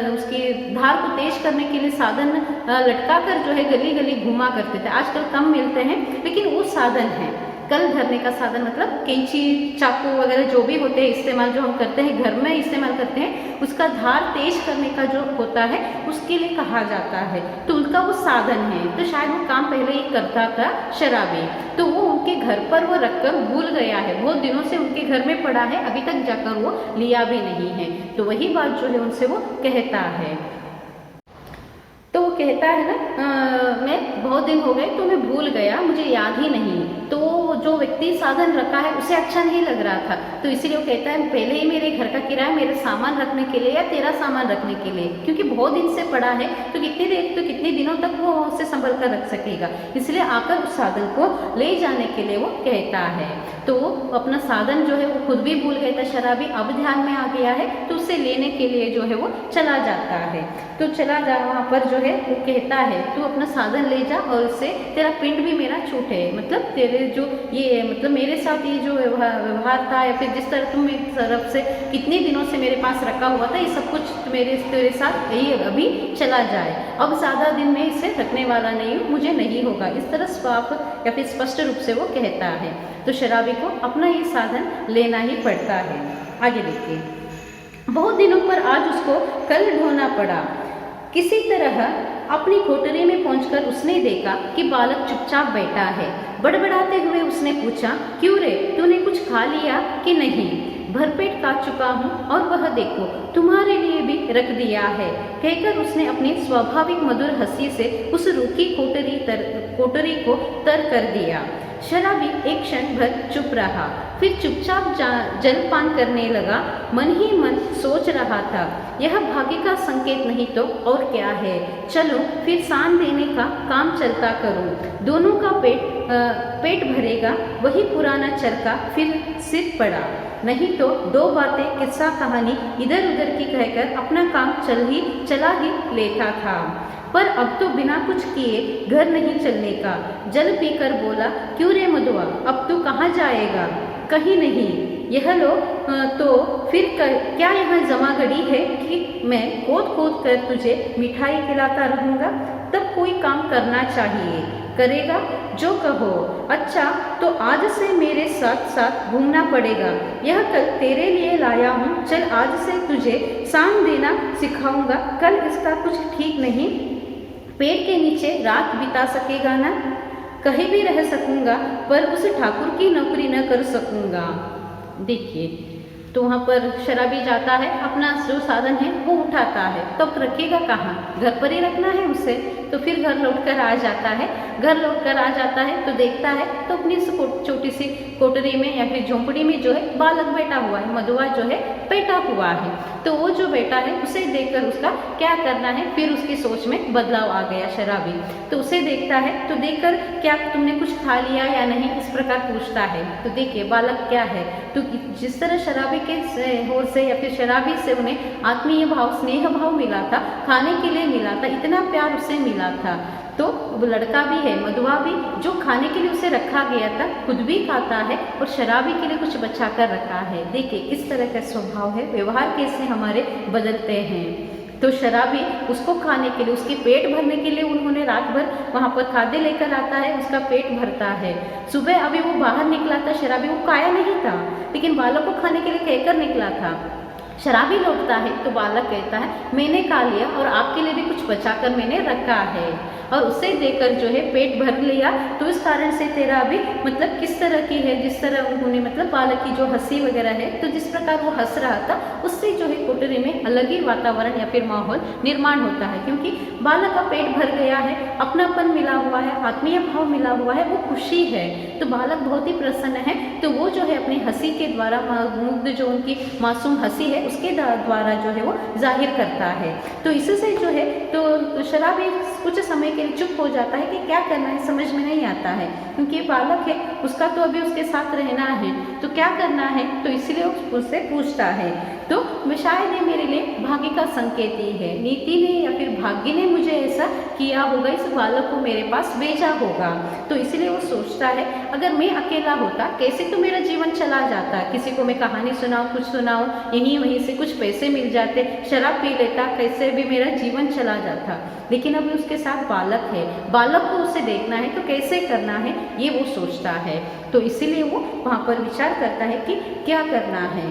उसकी धार को तेज करने के लिए साधन लटका कर जो है गली गली घुमा करते थे। आजकल कम मिलते हैं लेकिन वो साधन है। कल धरने का साधन मतलब कैंची चाकू वगैरह जो भी होते हैं इस्तेमाल, जो हम करते हैं घर में इस्तेमाल करते हैं, उसका धार तेज करने का जो होता है उसके लिए कहा जाता है। तो उनका वो साधन है। तो शायद वो काम पहले ही करता था शराबी, तो वो उनके घर पर वो रखकर भूल गया है, बहुत दिनों से उनके घर में पड़ा है, अभी तक जाकर वो लिया भी नहीं है। तो वही बात जो है उनसे वो कहता है। तो वो कहता है ना, मैं बहुत दिन हो गए तो मैं भूल गया, मुझे याद ही नहीं। तो जो व्यक्ति साधन रखा है उसे अच्छा नहीं लग रहा था, तो इसीलिए वो कहता है पहले ही मेरे घर का किराया मेरे सामान रखने के लिए या तेरा सामान रखने के लिए, क्योंकि बहुत दिन से पड़ा है तो कितने दिनों तक वो उसे संभल कर रख सकेगा, इसलिए आकर उस साधन को ले जाने के लिए वो कहता है। तो अपना साधन जो है वो खुद भी भूल गया था शराबी, अब ध्यान में आ गया है तो उसे लेने के लिए जो है वो चला जाता है। तो चला जा, वहाँ पर जो है वो कहता है तू अपना साधन ले जा और उससे तेरा पिंड भी मेरा छूटे, मतलब तेरे जो ये मतलब मेरे साथ ये जो व्यवहार था या फिर जिस तरह तुम मेरी तरफ से कितने दिनों से मेरे पास रखा हुआ था, ये सब कुछ तेरे साथ यही अभी चला जाए। अब ज़्यादा दिन में इसे रखने वाला नहीं हूँ, मुझे नहीं होगा, इस तरह साफ या फिर स्पष्ट रूप से वो कहता है। तो शराबी को अपना ये साधन लेना ही पड़ता है। आगे देखिए, बहुत दिनों पर आज उसको कल ढोना पड़ा। किसी तरह अपनी कोठरी में पहुंचकर उसने देखा कि बालक चुपचाप बैठा है। बड़बड़ाते हुए उसने पूछा, क्यों रे, तूने कुछ खा लिया कि नहीं? भरपेट खा चुका हूँ और वह देखो तुम्हारे लिए भी रख दिया है, कहकर उसने अपनी स्वाभाविक मधुर हंसी से उस रूखी कोठरी को तर कर दिया। शराबी एक क्षण भर चुप रहा, फिर चुपचाप जलपान करने लगा। मन ही मन सोच रहा था, यह भाग्य का संकेत नहीं तो और क्या है, चलो फिर सान देने का काम चलता करूं। दोनों का पेट भरेगा, वही पुराना चरखा फिर सिर पड़ा। नहीं तो दो बातें किस्सा कहानी इधर उधर की कहकर अपना काम चला ही लेता था। पर अब तो बिना कुछ किए घर नहीं चलने का। जल पीकर बोला, क्यों रे मधुआ, अब तू कहाँ जाएगा? कहीं नहीं। यह लो तो फिर क्या यहाँ जमागड़ी है कि मैं खोद खोद कर तुझे मिठाई खिलाता रहूँगा? तब कोई काम करना चाहिए, करेगा जो कहो। अच्छा तो आज से मेरे साथ साथ घूमना पड़ेगा, यह कल तेरे लिए लाया हूँ, चल आज से तुझे सान देना सिखाऊंगा। कल इसका कुछ ठीक नहीं, पेड़ के नीचे रात बिता सकेगा ना? कहीं भी रह सकूंगा पर उस ठाकुर की नौकरी न कर सकूंगा। देखिए, तो वहाँ पर शराबी जाता है, अपना जो साधन है वो उठाता है, तो रखेगा कहाँ? घर पर ही रखना है उसे। तो फिर घर लौटकर आ जाता है। घर लौटकर आ जाता है तो देखता है तो अपनी छोटी सी कोठरी में या फिर झोंपड़ी में जो है बालक बैठा हुआ है, मधुआ जो है बैठा हुआ है। तो वो जो बैठा है उसे देखकर उसका क्या करना है, फिर उसकी सोच में बदलाव आ गया शराबी। तो उसे देखता है तो देखकर, क्या तुमने कुछ खा लिया या नहीं, इस प्रकार पूछता है। तो देखिए बालक क्या है, तो जिस तरह शराबी के ओर से या फिर शराबी से उन्हें आत्मीय भाव स्नेह भाव मिला था, खाने के लिए मिला था, इतना प्यार उसे मिला था। तो वो लड़का भी है, मधुआ भी, जो खाने के लिए उसे रखा गया था खुद भी खाता है और शराबी के लिए कुछ बचा कर रखा है। देखिए किस तरह का स्वभाव है, व्यवहार कैसे हमारे बदलते हैं। तो शराबी उसको खाने के लिए, उसके पेट भरने के लिए उन्होंने रात भर वहाँ पर खाद्य लेकर आता है, उसका पेट भरता है। सुबह अभी वो बाहर निकला था, शराबी वो खाया नहीं था, लेकिन बालक को खाने के लिए कहकर निकला था। शराबी लौटता है तो बालक कहता है, मैंने खा लिया और आपके लिए भी कुछ बचाकर मैंने रखा है, और उसे देकर जो है पेट भर लिया। तो इस कारण से तेरा अभी मतलब किस तरह की है, जिस तरह उन्होंने मतलब बालक की जो हंसी वगैरह है, तो जिस प्रकार वो हंस रहा था उससे जो है कोठरी में अलग ही वातावरण या फिर माहौल निर्माण होता है, क्योंकि बालक का पेट भर गया है, अपनापन मिला हुआ है, आत्मीय भाव मिला हुआ है, वो खुशी है। तो बालक बहुत ही प्रसन्न है। तो वो जो है अपनी हंसी के द्वारा मुग्ध जो उनकी मासूम हंसी है उसके द्वारा जो है वो जाहिर करता है। तो इससे जो है तो शराबी कुछ समय के लिए चुप हो जाता है कि क्या करना है, समझ में नहीं आता है, क्योंकि बालक है, उसका तो अभी उसके साथ रहना है, तो क्या करना है, तो इसलिए उससे पूछता है। तो शायद ये मेरे लिए भाग्य का संकेत ही है, नीति ने या फिर भाग्य ने मुझे ऐसा किया होगा, इस बालक को मेरे पास भेजा होगा। तो इसलिए वो सोचता है अगर मैं अकेला होता कैसे तो मेरा जीवन चला जाता, किसी को मैं कहानी सुनाऊं, कुछ सुनाऊं, यहीं वहीं से कुछ पैसे मिल जाते, शराब पी लेता, कैसे भी मेरा जीवन चला जाता। लेकिन अभी उसके साथ बालक है, बालक को उसे देखना है तो कैसे करना है ये वो सोचता है। तो इसीलिए वो वहाँ पर विचार करता है कि क्या करना है।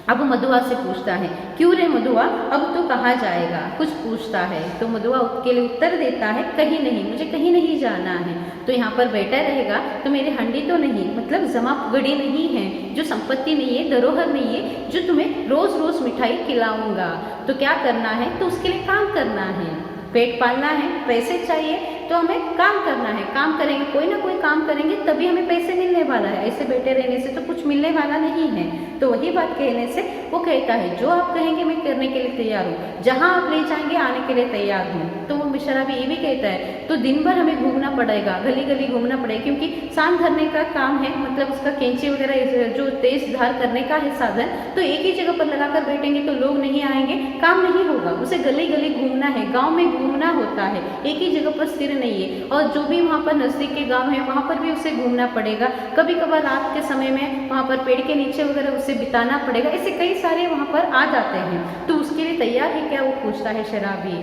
अब मधुआ से पूछता है, क्यों रे मधुआ, अब तो कहाँ जाएगा, कुछ पूछता है। तो मधुआ उसके लिए उत्तर देता है, कहीं नहीं, मुझे कहीं नहीं जाना है, तो यहाँ पर बैठा रहेगा तो मेरी हंडी तो नहीं, मतलब जमा गड़ी नहीं है, जो संपत्ति नहीं है, धरोहर नहीं है, जो तुम्हें रोज रोज मिठाई खिलाऊंगा। तो क्या करना है, तो उसके लिए काम करना है, पेट पालना है, पैसे चाहिए, तो हमें काम करना है, काम करेंगे, कोई ना कोई काम करेंगे तभी हमें पैसे मिलने वाला है, ऐसे बैठे रहने से तो कुछ मिलने वाला नहीं है। तो वही बात कहने से वो कहता है, जो आप कहेंगे मैं करने के लिए तैयार हूँ, जहाँ आप ले जाएंगे आने के लिए तैयार हूँ। तो वो शराबी ये भी कहता है, तो दिन भर हमें घूमना पड़ेगा, गली गली घूमना पड़ेगा, क्योंकि सांड धरने का काम है, मतलब उसका कैंची वगैरह जो तेज धार करने का है साधन, तो एक ही जगह पर लगाकर बैठेंगे तो लोग नहीं आएंगे, काम नहीं होगा, उसे गली गली घूमना है, गाँव में घूमना होता है, एक ही जगह पर स्थिर नहीं है। और जो भी वहाँ पर नजदीक के गांव है वहाँ पर भी उसे घूमना पड़ेगा, कभी कभार रात के समय में वहाँ पर पेड़ के नीचे वगैरह उसे बिताना पड़ेगा, ऐसे कई सारे वहाँ पर आ जाते हैं। तो उसके लिए तैयार है क्या, वो पूछता है शराबी।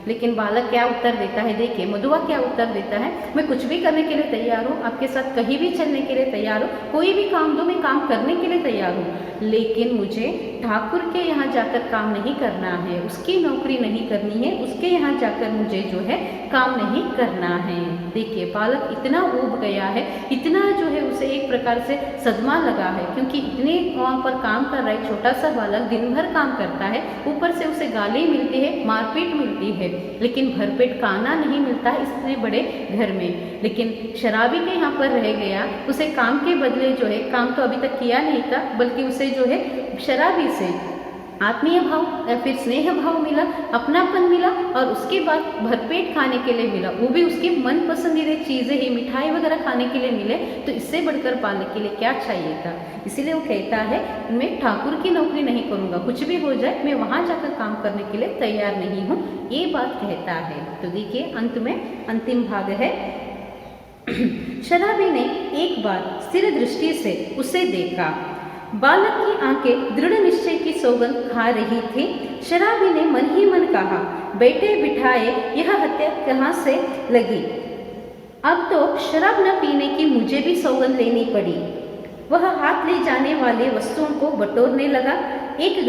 लेकिन बालक क्या उत्तर देता है, देखिए मधुआ क्या उत्तर देता है, मैं कुछ भी करने के लिए तैयार हूँ, आपके साथ कहीं भी चलने के लिए तैयार हूँ, कोई भी काम दो मैं काम करने के लिए तैयार हूँ, लेकिन मुझे ठाकुर के यहाँ जाकर काम नहीं करना है, उसकी नौकरी नहीं करनी है, उसके यहाँ जाकर मुझे जो है काम नहीं करना है। देखिए बालक इतना ऊब गया है, इतना जो है उसे एक प्रकार से सदमा लगा है, क्योंकि इतने वहाँ पर काम कर रहा है, छोटा सा बालक दिन भर काम करता है, ऊपर से उसे गाली मिलती है, मारपीट मिलती है, लेकिन भरपेट खाना नहीं मिलता है इतने बड़े घर में। लेकिन शराबी के यहाँ पर रह गया, उसे काम के बदले जो है, काम तो अभी तक किया नहीं था, बल्कि उसे जो है शराबी से आत्मीय भाव या फिर स्नेह भाव मिला, अपनापन मिला, और उसके बाद भरपेट खाने के लिए मिला, वो भी उसकी मन पसंदीदा चीज़ें ही, मिठाई वगैरह खाने के लिए मिले, तो इससे बढ़कर पाने के लिए क्या चाहिए था। इसीलिए वो कहता है मैं ठाकुर की नौकरी नहीं करूँगा, कुछ भी हो जाए मैं वहाँ जाकर काम करने के लिए तैयार नहीं हूँ, ये बात कहता है। तो देखिए अंत में अंतिम भाग है। शराबी ने एक बार स्थिर दृष्टि से उसे देखा, बालक की आंखें दृढ़ निश्चय की सौगंध खा रही थी। शराबी ने मन ही मन कहा, बैठे बिठाए यह हत्या कहाँ से लगी, अब तो शराब न पीने की मुझे भी सौगंध लेनी पड़ी। वह हाथ ले जाने वाले वस्तुओं को बटोरने लगा, एक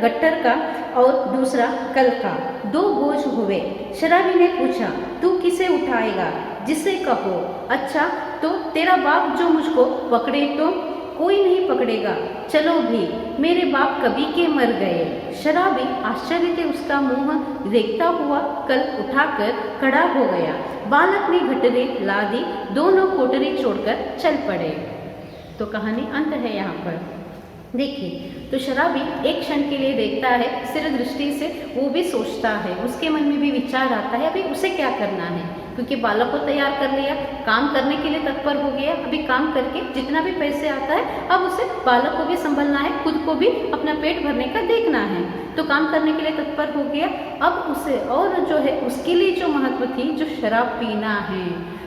गट्टर का और दूसरा कल का, दो बोझ हुए। शराबी ने पूछा, तू किसे उठाएगा, जिसे कहो। अच्छा तो तेरा बाप जो मुझको पकड़े तो। कोई नहीं पकड़ेगा, चलो भी, मेरे बाप कभी के मर गए। शराबी आश्चर्य से उसका मुंह देखता हुआ कल उठाकर खड़ा हो गया। बालक ने घटने ला दी, दोनों कोठरी छोड़कर चल पड़े। तो कहानी अंत है यहाँ पर। देखिए तो शराबी एक क्षण के लिए देखता है, स्थिर दृष्टि से वो भी सोचता है, उसके मन में भी विचार आता है अभी उसे क्या करना है, क्योंकि बालक को तैयार कर लिया, काम करने के लिए तत्पर हो गया, अभी काम करके जितना भी पैसे आता है अब उसे बालक को भी संभलना है, खुद को भी अपना पेट भरने का देखना है, तो काम करने के लिए तत्पर हो गया। अब उसे और जो है उसके लिए जो महत्व थी, जो शराब पीना है,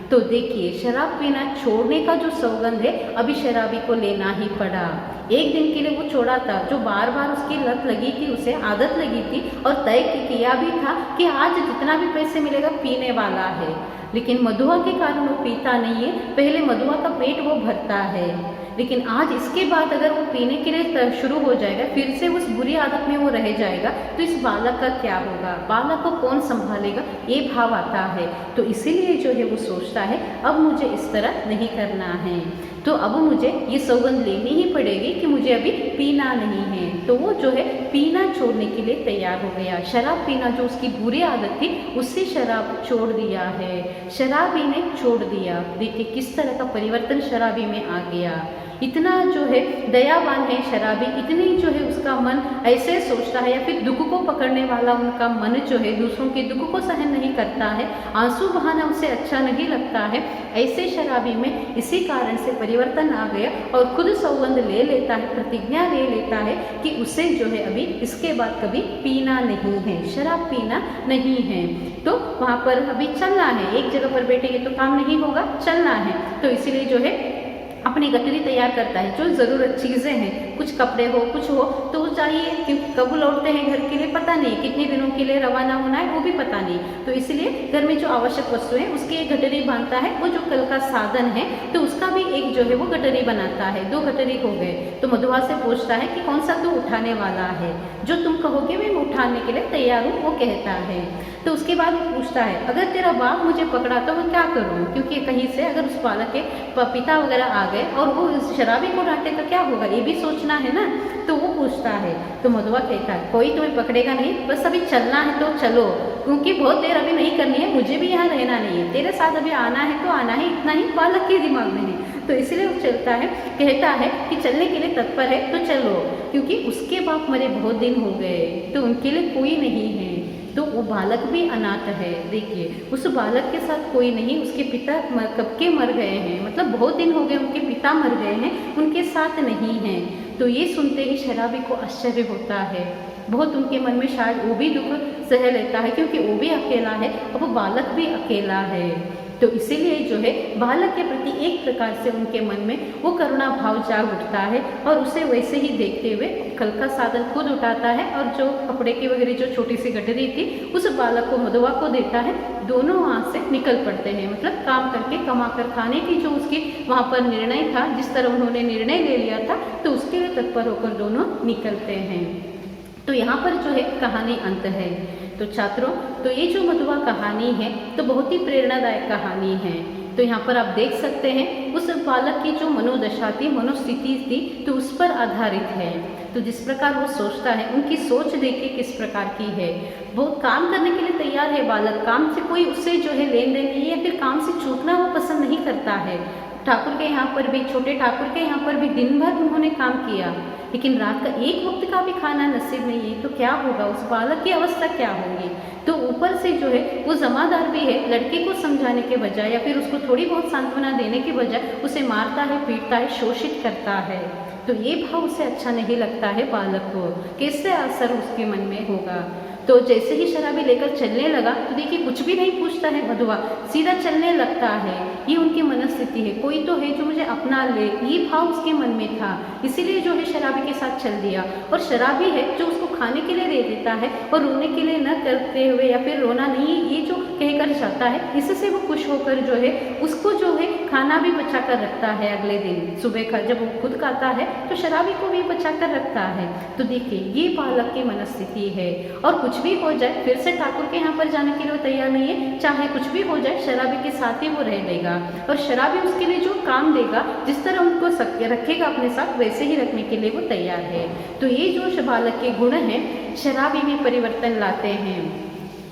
तो देखिए शराब पीना छोड़ने का जो सौगंध है अभी शराबी को लेना ही पड़ा। एक दिन के लिए वो छोड़ा था, जो बार बार उसकी लत लगी थी, उसे आदत लगी थी, और तय किया भी था कि आज जितना भी पैसे मिलेगा पीने वाला है, लेकिन मधुआ के कारण वो पीता नहीं है। पहले मधुआ का पेट वो भरता है, लेकिन आज इसके बाद अगर वो पीने के लिए शुरू हो जाएगा, फिर से उस बुरी आदत में वो रह जाएगा, तो इस बालक का क्या होगा, बालक को कौन संभालेगा, ये भाव आता है। तो इसीलिए जो है वो सोचता है अब मुझे इस तरह नहीं करना है, तो अब मुझे ये सौगंध लेनी ही पड़ेगी कि मुझे अभी पीना नहीं है। तो वो जो है पीना छोड़ने के लिए तैयार हो गया। शराब पीना जो उसकी बुरी आदत थी, उससे शराब छोड़ दिया है, शराबी ने छोड़ दिया। देखिए किस तरह का परिवर्तन शराबी में आ गया। इतना जो है दयावान है शराबी, इतनी जो है उसका मन ऐसे सोचता है, या फिर दुख को पकड़ने वाला उनका मन जो है दूसरों के दुख को सहन नहीं करता है, आंसू बहाना उसे अच्छा नहीं लगता है। ऐसे शराबी में इसी कारण से परिवर्तन आ गया और खुद सौगंध ले लेता है, प्रतिज्ञा ले लेता है कि उसे जो है अभी इसके बाद कभी पीना नहीं है, शराब पीना नहीं है। तो वहाँ पर अभी चलना है, एक जगह पर बैठेंगे तो काम नहीं होगा, चलना है। तो इसीलिए जो है अपनी गठरी तैयार करता है, जो ज़रूरत चीज़ें हैं, कुछ कपड़े हो कुछ हो तो चाहिए, क्योंकि कब लौटते हैं घर के लिए पता नहीं, कितने दिनों के लिए रवाना होना है वो भी पता नहीं। तो इसलिए घर में जो आवश्यक वस्तु है उसकी एक गठरी बांधता है, वो जो कल का साधन है तो उसका भी एक जो है वो गठरी बनाता है। 2 गठरी हो गए। तो मधुआ से पूछता है कि कौन सा तू उठाने वाला है, जो तुम कहोगे मैं उठाने के लिए तैयार हूँ, वो कहता है। तो उसके बाद वो पूछता है अगर तेरा बाप मुझे पकड़ा तो मैं क्या करूँ, क्योंकि कहीं से अगर उस बालक के पिता वगैरह आ गए और वो शराबी को डांटे तो क्या होगा, ये भी सोचना है ना। तो वो पूछता है, तो मधुआ कहता है कोई तुम्हें पकड़ेगा नहीं, बस अभी चलना है तो चलो, क्योंकि बहुत देर अभी नहीं करनी है, मुझे भी यहाँ रहना नहीं है, तेरे साथ अभी आना है तो आना है, इतना ही बालक के दिमाग में है। तो इसलिए वो चलता है, कहता है कि चलने के लिए तत्पर है तो चलो, क्योंकि उसके बाप मरे बहुत दिन हो गए तो उनके लिए कोई नहीं है। तो वो बालक भी अनाथ है। देखिए उस बालक के साथ कोई नहीं, उसके पिता कब के मर गए हैं, मतलब बहुत दिन हो गए उनके पिता मर गए हैं, उनके साथ नहीं हैं। तो ये सुनते ही शराबी को आश्चर्य होता है, बहुत उनके मन में शायद वो भी दुख सह लेता है, क्योंकि वो भी अकेला है और वो बालक भी अकेला है। तो इसीलिए जो है बालक के प्रति एक प्रकार से उनके मन में वो करुणा भाव जाग उठता है और उसे वैसे ही देखते हुए कल का साधन खुद उठाता है और जो कपड़े की वगैरह जो छोटी सी गठरी थी उस बालक को मधुआ को देता है। दोनों वहाँ से निकल पड़ते हैं, मतलब काम करके कमा कर खाने की जो उसकी वहाँ पर निर्णय था, जिस तरह उन्होंने निर्णय ले लिया था, तो उसके लिए तत्पर होकर दोनों निकलते हैं। तो यहाँ पर जो है कहानी अंत है। तो छात्रों, तो ये जो मधुआ कहानी है तो बहुत ही प्रेरणादायक कहानी है। तो यहाँ पर आप देख सकते हैं उस बालक की जो मनोदशा थी, मनोस्थिति थी, तो उस पर आधारित है। तो जिस प्रकार वो सोचता है, उनकी सोच देखिए किस प्रकार की है। वो काम करने के लिए तैयार है बालक, काम से कोई उससे जो है लेन देन नहीं है, या फिर काम से चूकना वो पसंद नहीं करता है। ठाकुर के यहाँ पर भी, छोटे ठाकुर के यहाँ पर भी दिन भर उन्होंने काम किया, लेकिन रात का एक वक्त का भी खाना नसीब नहीं है। तो क्या होगा, उस बालक की अवस्था क्या होगी। तो ऊपर से जो है वो जमादार भी है, लड़के को समझाने के बजाय या फिर उसको थोड़ी बहुत सांत्वना देने के बजाय उसे मारता है, पीटता है, शोषित करता है। तो ये भाव उसे अच्छा नहीं लगता है बालक को, कैसे असर उसके मन में होगा। तो जैसे ही शराबी लेकर चलने लगा तो देखिए कुछ भी नहीं पूछता है मधुआ, सीधा चलने लगता है। ये उनकी मनस्थिति है, कोई तो है जो मुझे अपना ले, ये भाव उसके मन में था, इसीलिए जो है शराबी के साथ चल दिया। और शराबी है जो उसको खाने के लिए दे देता है और रोने के लिए न करते हुए या फिर रोना नहीं ये जो कहकर जाता है, इससे वो खुश होकर जो है उसको जो है खाना भी बचा कर रखता है। अगले दिन सुबह का जब वो खुद खाता है तो शराबी को भी बचा कर रखता है। तो देखिए ये बालक की मनस्थिति है। और कुछ भी हो जाए फिर से ठाकुर के यहाँ पर जाने के लिए वो तैयार नहीं है, चाहे कुछ भी हो जाए शराबी के साथ ही वो रह लेगा। और शराबी उसके लिए जो काम देगा, जिस तरह उनको रखेगा अपने साथ, वैसे ही रखने के लिए वो तैयार है। तो ये जो बालक के गुण हैं शराबी में परिवर्तन लाते हैं।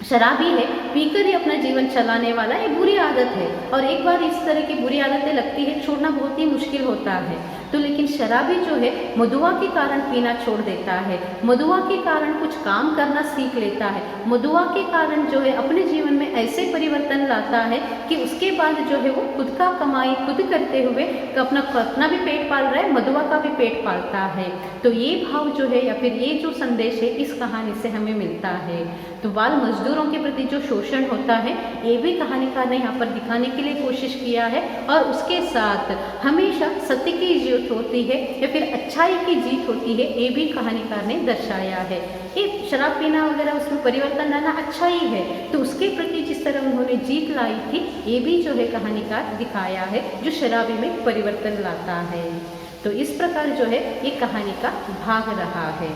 शराबी है, पीकर ही अपना जीवन चलाने वाला, ये बुरी आदत है। और एक बार इस तरह की बुरी आदतें लगती है, छोड़ना बहुत ही मुश्किल होता है। तो लेकिन शराबी जो है मधुआ के कारण पीना छोड़ देता है, मधुआ के कारण कुछ काम करना सीख लेता है, मधुआ के कारण जो है अपने जीवन में ऐसे परिवर्तन लाता है कि उसके बाद जो है वो खुद का कमाई खुद करते हुए अपना भी पेट पाल रहा है, मधुआ का भी पेट पालता है। तो ये भाव जो है या फिर ये जो संदेश है इस कहानी से हमें मिलता है। तो बाल मजदूरों के प्रति जो शोषण होता है ये भी कहानीकार ने यहाँ पर दिखाने के लिए कोशिश किया है। और उसके साथ हमेशा सत्य की जीत होती है या फिर अच्छाई की जीत होती है, ये भी कहानीकार ने दर्शाया है। ये शराब पीना वगैरह उसमें परिवर्तन लाना अच्छा ही है, तो उसके प्रति जिस तरह उन्होंने जीत लाई थी ये भी जो है कहानीकार दिखाया है, जो शराबी में परिवर्तन लाता है। तो इस प्रकार जो है ये कहानी का भाग रहा है।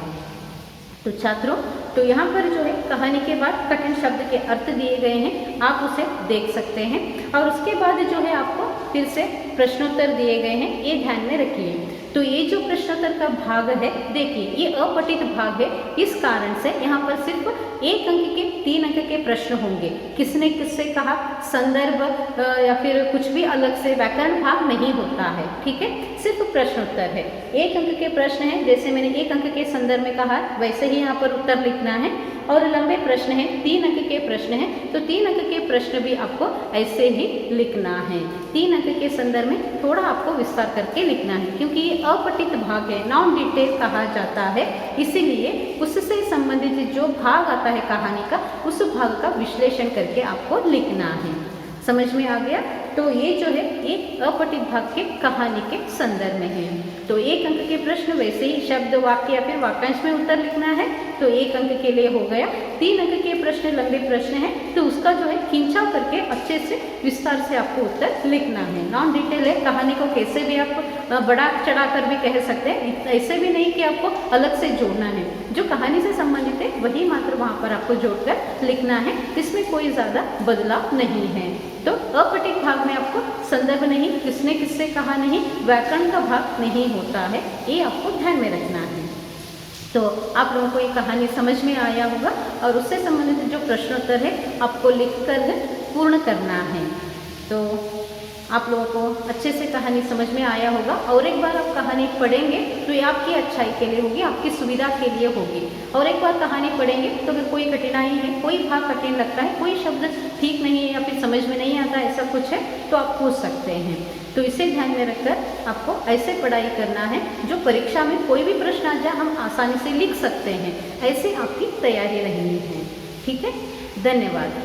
तो छात्रों, तो यहाँ पर जो है कहानी के बाद कठिन शब्द के अर्थ दिए गए हैं, आप उसे देख सकते हैं। और उसके बाद जो है आपको फिर से प्रश्नोत्तर दिए गए हैं, ये ध्यान में रखिए। तो ये जो प्रश्नोत्तर का भाग है, देखिए ये अपठित भाग है, इस कारण से यहाँ पर सिर्फ 1 अंक के 3 अंक के प्रश्न होंगे। किसने किससे कहा, संदर्भ या फिर कुछ भी अलग से व्याकरण भाग नहीं होता है, ठीक है, सिर्फ प्रश्न उत्तर है। 1 अंक के प्रश्न हैं, जैसे मैंने 1 अंक के संदर्भ में कहा वैसे ही यहाँ पर उत्तर लिखना है। और लंबे प्रश्न हैं, 3 अंक के प्रश्न हैं, तो 3 अंक के प्रश्न भी आपको ऐसे ही लिखना है। 3 अंक के संदर्भ में थोड़ा आपको विस्तार करके लिखना है, क्योंकि ये अपठित भाग है, नॉन डिटेल कहा जाता है, इसीलिए उससे संबंधित जो भाग आता है कहानी का, उस भाग का विश्लेषण करके आपको लिखना है। समझ में आ गया? तो ये जो है ये अपठित भाग के कहानी के संदर्भ में है। तो 1 अंक के प्रश्न वैसे ही शब्द, वाक्य या फिर वाक्यांश में उत्तर लिखना है, तो 1 अंक के लिए हो गया। 3 अंक के प्रश्न लंबे प्रश्न है, तो उसका जो है खींचाव करके अच्छे से विस्तार से आपको उत्तर लिखना है। नॉन डिटेल है, कहानी को कैसे भी आप बढ़ा चढ़ा कर भी कह सकते हैं, ऐसे भी नहीं कि आपको अलग से जोड़ना है। जो कहानी से संबंधित है वही मात्र वहाँ पर आपको जोड़कर लिखना है, इसमें कोई ज़्यादा बदलाव नहीं है। तो अपठित भाग में आपको संदर्भ नहीं, किसने किससे कहा नहीं, व्याकरण का भाग नहीं होता है, ये आपको ध्यान में रखना है। तो आप लोगों को ये कहानी समझ में आया होगा, और उससे संबंधित जो प्रश्नोत्तर है आपको लिखकर पूर्ण करना है। तो आप लोगों को अच्छे से कहानी समझ में आया होगा, और एक बार आप कहानी पढ़ेंगे तो ये आपकी अच्छाई के लिए होगी, आपकी सुविधा के लिए होगी। और एक बार कहानी पढ़ेंगे तो अगर कोई कठिनाई है, कोई भाग कठिन लगता है, कोई शब्द ठीक नहीं है या फिर समझ में नहीं आता, ऐसा कुछ है तो आप पूछ सकते हैं। तो इसे ध्यान में रखकर आपको ऐसे पढ़ाई करना है जो परीक्षा में कोई भी प्रश्न आ जाए हम आसानी से लिख सकते हैं, ऐसे आपकी तैयारी रहनी है। ठीक है, धन्यवाद।